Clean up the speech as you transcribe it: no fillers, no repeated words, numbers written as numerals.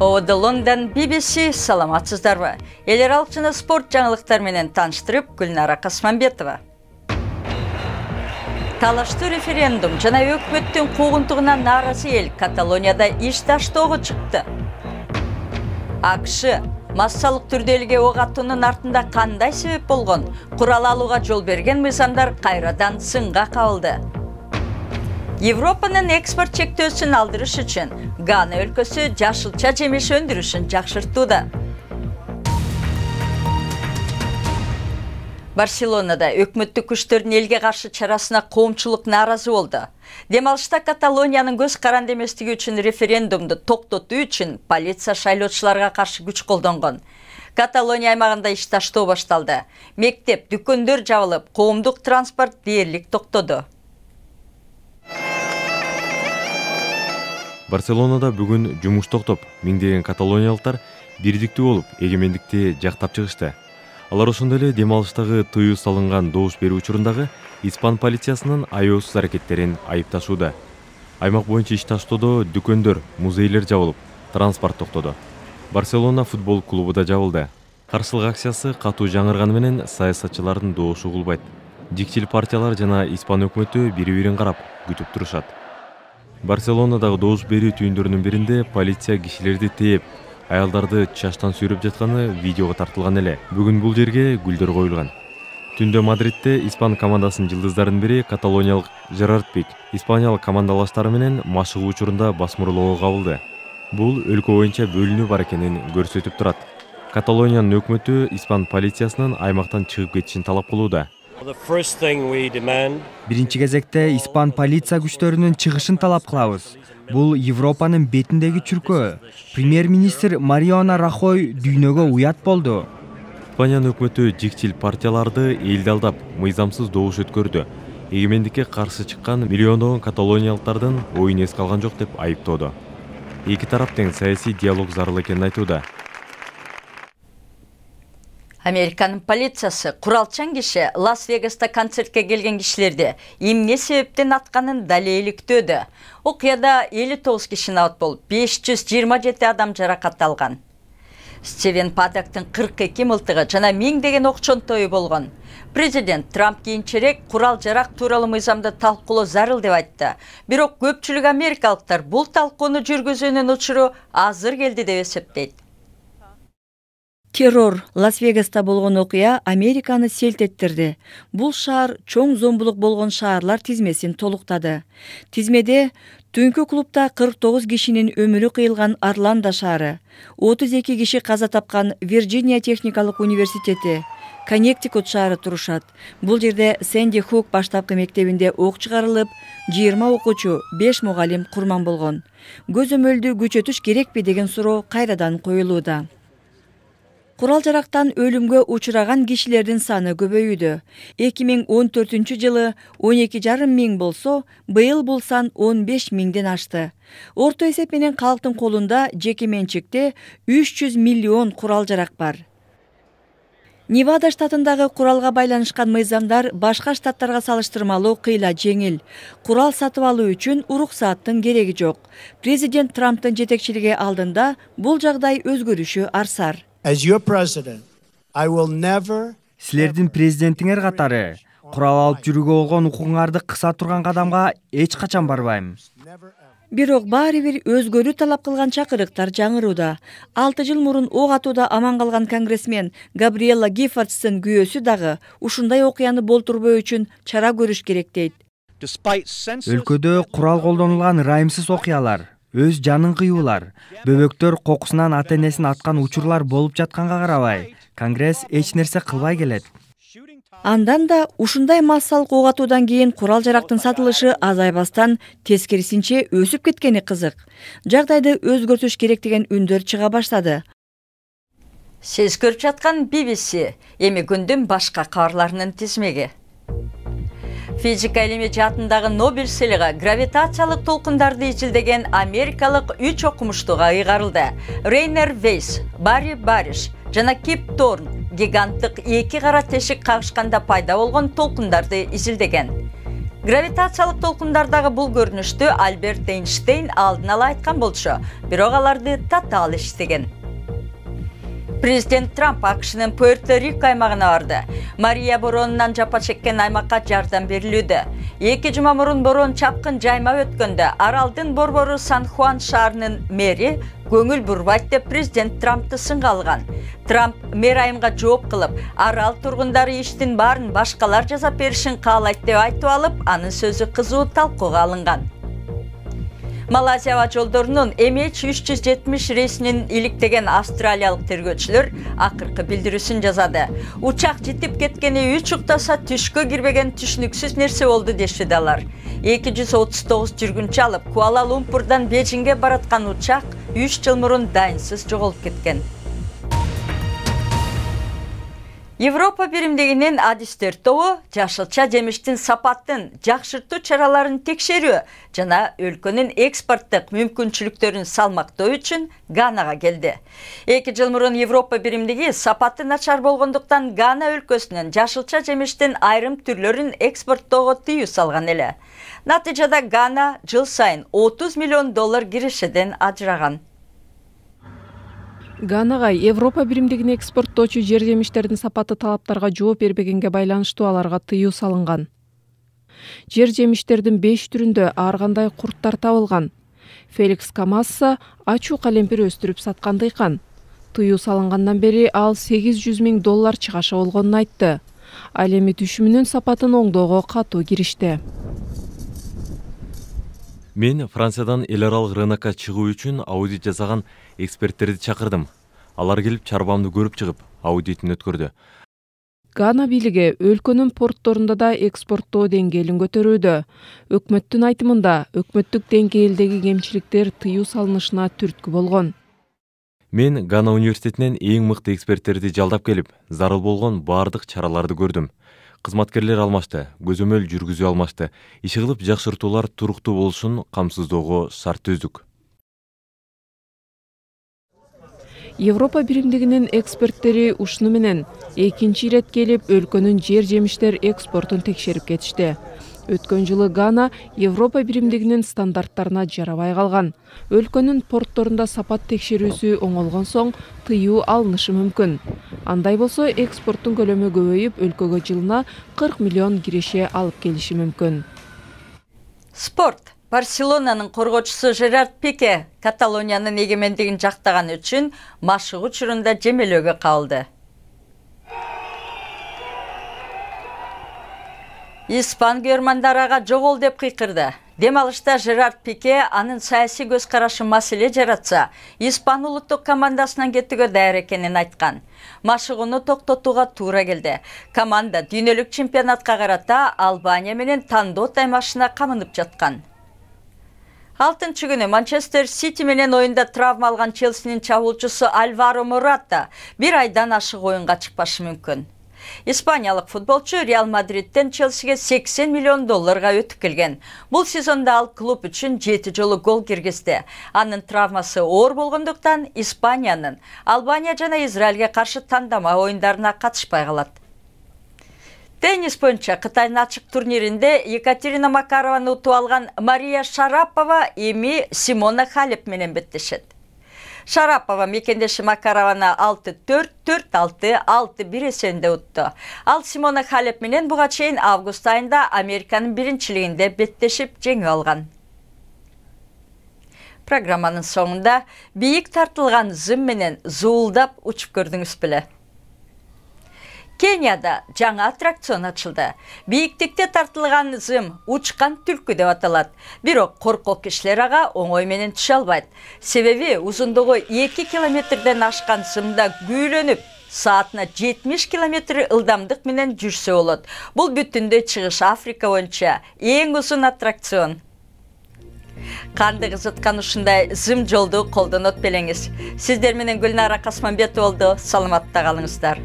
Оуды Лондон BBC саламатсыздарбы. Элер алчыны спорт жаңылыктар менен таныштырып, Гүлнара Касманбетова. Талаштуу референдум жана өкмөттүн куугунтугуна нааразы эл Каталонияда иш таштоого чыкты. АКШ массалык түрдө элге ок атуунун артында кандай себеп болгон? Курал алууга жол берген мыйзамдар кайрадан сынга кабылды. Европанын экспорт чектөөсүн алдырыш үчүн Гана өлкөсү жашылча жемиш өндүрүшүн жакшыртууда. Барселонада өкмөттүк күчтөрдүн элге каршы чарасына коомчулук нааразы болду. Демалышта Каталониянын көз каранды эместиги үчүн референдумду токтотуу үчүн полиция шайлоочуларга каршы күч колдонгон. Каталония аймагында иш таштоо башталды. Мектеп, дүкөндөр жабылып, коомдук транспорт дээрлик токтоду. Барселонада бүгүн жумуш токтоп, миңдеген каталониялыктар бирдиктүү болуп, эгемендикти жактап чыгышты. Алар ошондой эле демалыштагы тыюу салынган добуш берүү учурундагы Испан полициясынын аеосуз аракеттерин айыпташууда. Аймак боюнча иш таштоодо дүкөндөр, музейлер жабылып, транспорт токтоду. Барселона футбол клубу да жабылды. Каршылык акциясы катуу жаңырганы менен саясатчылардын добушу кулбайт. Дикчил партиялар жана Испан өкмөтү бири-бирин карап, күтүп турушат. Барселонадагы добуш берүү түйүндөрүнүн биринде полиция кишилерди тээп, аялдарды чачтан сүйрөп жатканы видеого тартылган эле. Бүгүн бул жерге гүлдөр коюлган. Түндө Мадридте Испан командасынын жылдыздарынын бири каталониялык Жерард Пик испаниялык командалаштары менен машыгуу учурунда басмырлоого кабылды. Бул өлкө боюнча бөлүнүү бар экенин көрсөтүп турат. Каталониянын өкмөтү Испан полициясынын аймактан чыгып кетишин талап кылууда. Биринчи кезекте Испан полиция күчтөрүнүн чыгышын талап кылабыз. Бул Европанын бетиндеги чүркөө. Премьер-министр Мариано Рахой дүйнөгө уят болду. Испаниянын өкмөтү жикчил партияларды элди алдап, мыйзамсыз добуш өткөрдү. Эгемендикке каршы чыккан миллиондогон каталониялыктардын оюн эске алган жок деп айыптоодо. Эки тарап тең саясий диалог зарыл экенин айтууда. Американын полициясы куралчан киши Лас-Вегаста концертке келген кишилерди эмне себептен атканын далейликтөөдө. Окуяда 59 киши абат болуп, 527 адам жаракат алган. Стивен Падоктун 42 мылтыгы жана миңдеген окчонтою болгон. Президент Трамп кийинчерээк курал жарак тууралуу мыйзамды талкуулоо зарыл деп айтты. Бирок көпчүлүк америкалыктар бул талкууну жүргүзүүнүн учуру азыр келди деп эсептейт. Террор Лас-Вегаста болгон окуя Американы селт эттирди. Бул шаар чоң зомбулук болгон шаарлар тизмесин толуктады. Тизмеде түнкү клубда 49 кишинин өмүрү кыйылган Орландо шаары, 32 киши каза тапкан Вирджиния техникалык университети, Коннектикут шаары турушат. Бул жерде Сэнди Хук баштапкы мектебинде ок чыгарылып, 20 окуучу, 5 мугалим курман болгон. Көзөмөлдү күчөтүш керекпи деген суроо кайрадан коюлууда. Курал жарактан өлүмгө учураган кишилердин саны көбөйүүдө. 2014 жылы 12,5 миң болсо, быйыл бул сан 15 миңден ашты. Орто эсеп менен калктын колунда жеке менчикте 300 миллион курал жарак бар. Невада штатындагы куралга байланышкан мыйзамдар башка штаттарга салыштырмалуу кыйла жеңил. Курал сатып алуу үчүн уруксааттын кереги жок. Президент Трамптын жетекчилиги алдында бул жагдай өзгөрүшү арсар. Силердин президентиңер катары курал алып жүрүүгө болгон укугуңарды кыса турган кадамга эч качан барбайм. Бирок баары бир өзгөрүү талап кылган чакырыктар жаңырууда. 6 жыл мурун ок атууда аман калган конгрессмен Габриэла Гиффордстын күйөөсү дагы ушундай окуяны болтурбоо үчүн чара көрүш керек дейт. Өлкөдө курал колдонулган ырайымсыз окуялар, өз жанын кыюулар, бөбөктөр кокусунан ата-энесин аткан учурлар болуп жатканга карабай, Конгресс эч нерсе кылбай келет. Андан да ушундай массалык ок атуудан кийин курал жарактын сатылышы азайбастан тескерисинче өсүп кеткени кызык. Жагдайды өзгөртүш керек деген үндөр чыга баштады. Сиз көрүп жаткан BBC эми күндүн башка кабарларынын тизмеги. Физика илими жаатындагы Нобель сыйлыгы гравитациялык толкундарды изилдеген америкалык 3 окумуштууга ыйгарылды. Рейнер Вейс, Барри Бариш жана Кип Торн гиганттык 2 кара тешик кагышканда пайда болгон толкундарды изилдеген. Гравитациялык толкундардагы бул көрүнүштү Альберт Эйнштейн алдын ала айткан болчу, бирок аларды татаал иштеген. Президент Трамп АКШнын Пуэрто-Рико аймагына барды. Мария боронунан жапа чеккен аймакка жардам берилүүдө. 2 жума мурун борон чапкын жайма өткөндө аралдын борбору Сан-Хуан шаарынын мэри көңүл бурбайт деп президент Трампты сынга алган. Трамп мэр айымга жооп кылып, арал тургундары иштин баарын башкалар жасап беришин каалайт деп айтып алып, анын сөзү кызуу талкууга алынган. Малайзия ава жолдорунун MH370 рейсинин иликтеген австралиялык тергөөчүлөр акыркы билдирүүсүн жазады. Учак житип кеткени 3 уктаса түшкө кирбеген түшүнүксүз нерсе болду дешти алар. 239 жүргүнчү алып Куала-Лумпурдан Бейжиңге бараткан учак 3 жыл мурун дайынсыз жоголуп кеткен. Европа биримдигинин адистер тобу жашылча жемиштин сапатын жакшыртуу чараларын текшерүү жана өлкөнүн экспорттук мүмкүнчүлүктөрүн салмактоо үчүн Ганага келди. 2 жыл мурун Европа биримдиги сапаты начар болгондуктан Гана өлкөсүнүн жашылча жемиштин айрым түрлөрүн экспорттоого тыюу салган эле. Натыйжада Гана жыл сайын $30 миллион киришеден ажыраган. Ганага Европа биримдигине экспорттоочу жер жемиштердин сапаты талаптарга жооп бербегенге байланыштуу аларга тыюу салынган. Жер жемиштердин 5 түрүндө ар кандай курттар табылган. Феликс Камасса ачуу калемпир өстүрүп саткан дыйкан. Тыюу салынгандан бери ал $800 миң чыгашы болгонун айтты. Ал эми түшүмүнүн сапатын оңдоого катуу киришти. Мен Франциядан эл аралык рынокко чыгуу үчүн аудит жасаган эксперттерди чакырдым. Алар келип чарбамды көрүп чыгып, аудитин өткөрдү. Гана бийлиги өлкөнүн портторунда да экспорттоо деңгээлин көтөрүүдө. Өкмөттүн айтымында, өкмөттүк деңгээлдеги кемчиликтер тыюу салынышына түрткү болгон. Мен Гана университетинен эң мыкты эксперттерди жалдап келип, зарыл болгон баардык чараларды көрдүм. Кызматкерлер алмашты, көзөмөл жүргүзүү алмашты. Иши кылып жакшыртуулар туруктуу болушун камсыздоого шарт түздүк. Европа биримдигинин эксперттери ушуну менен экинчи ирет келип өлкөнүн жер жемиштер экспортун текшерип кетишти. Өткөн жылы Гана Европа биримдигинин стандарттарына жарабай калган. Өлкөнүн портторунда сапат текшерүүсү оңолгон соң тыюу алынышы мүмкүн. Андай болсо экспорттун көлөмү көбөйүп, өлкөгө жылына 40 миллион киреше алып келиши мүмкүн. Спорт. Барселонанын коргоочусу Жерард Пике Каталониянын эгемендигин жактаганы үчүн машыгуу учурунда жемелөөгө кабылды. Испан көрмандары ага жогол деп кыйкырды. Дем алышта Жерард Пике анын саясий көз карашы маселе жаратса, Испан улуттук командасынан кетүүгө даяр экенин айткан. Машыгууну токтотууга туура келди. Команда дүйнөлүк чемпионатка карата Албания менен тандоо таймашына камынып жаткан. 6 күнү Манчестер Сити менен оюнда травма алган Челсинин чабуулчусу Альваро Мората 1 айдан ашык оюнга чыкпашы мүмкүн. Испаниялык футболчу Реал Мадридтен Челсиге $80 миллион өтүп келген. Бул сезонда ал клуб үчүн 7 жолу гол киргизди. Анын травмасы оор болгондуктан Испаниянын Албания жана Израилге каршы тандама оюндарына катышпай калат. Теннис боюнча Кытайдын ачык турниринде Екатерина Макарованы утуп алган Мария Шарапова эми Симона Халеп менен беттешет. Шарапова мекендеши Макарованы 6-4, 4-6, 6-1 эсебинде утту. Ал Симона Халеп менен буга чейин август айында Американын биринчилигинде беттешип жеңип алган. Программанын соңунда бийик тартылган зым менен зуулдап учуп көрдүңүз беле. Кенияда жаңа аттракцион ачылды. Бийиктикте тартылган зым учкан түлкү деп аталат. Бирок коркок кишилер ага оңой менен түшө албайт. Себеби узундугу 2 километрден ашкан зымда күүлөнүп, саатына 70 километр ылдамдык менен жүрсө болот. Бул бүтүндөй чыгыш Африка боюнча эң узун аттракцион. Канды кызыткан ушундай зым жолду колдонот белеңиз. Сиздер менен Гүлнара Касманбетова болду. Саламатта калыңыздар.